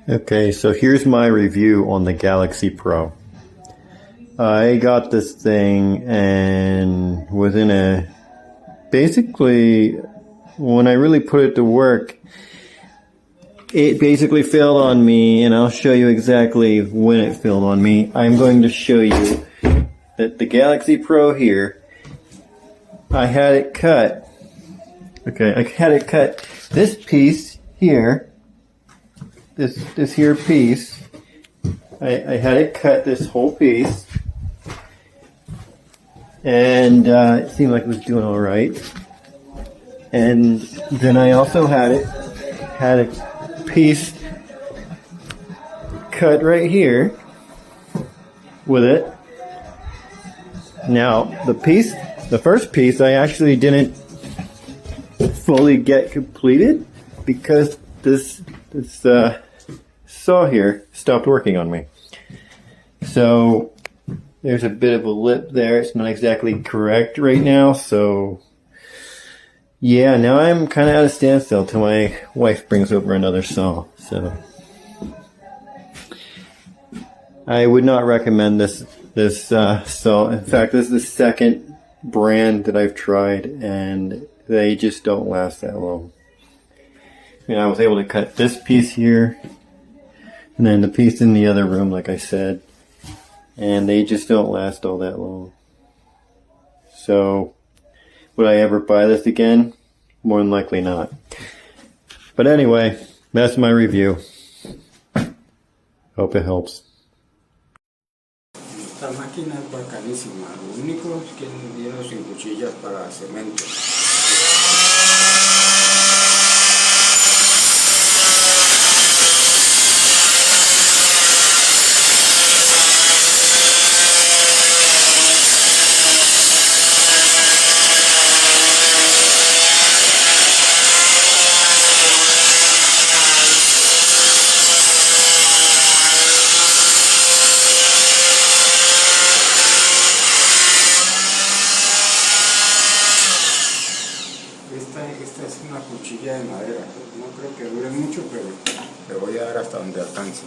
Okay, so here's my review on the Galaxy Pro. I got this thing and basically when I really put it to work, it basically failed on me, and I'll show you exactly when it failed on me. I'm going to show you that the Galaxy Pro here, I had it cut. Okay, I had it cut this piece here. This here piece, I had it cut this whole piece, and it seemed like it was doing all right. And then I also had a piece cut right here with it. Now the first piece I actually didn't fully get completed because this saw here stopped working on me. So there's a bit of a lip there. It's not exactly correct right now. So yeah, now I'm kind of at a standstill till my wife brings over another saw. So I would not recommend this saw. In fact, this is the second brand that I've tried, and they just don't last that long. I was able to cut this piece here, and then the piece in the other room, like I said, and they just don't last all that long. So, would I ever buy this again? More than likely not. But anyway, that's my review. Hope it helps. Esta máquina es bacanísima. Lo único es que viene sin cuchillas para cemento. Esta es una cuchilla de madera, no creo que dure mucho, pero le voy a dar hasta donde alcance.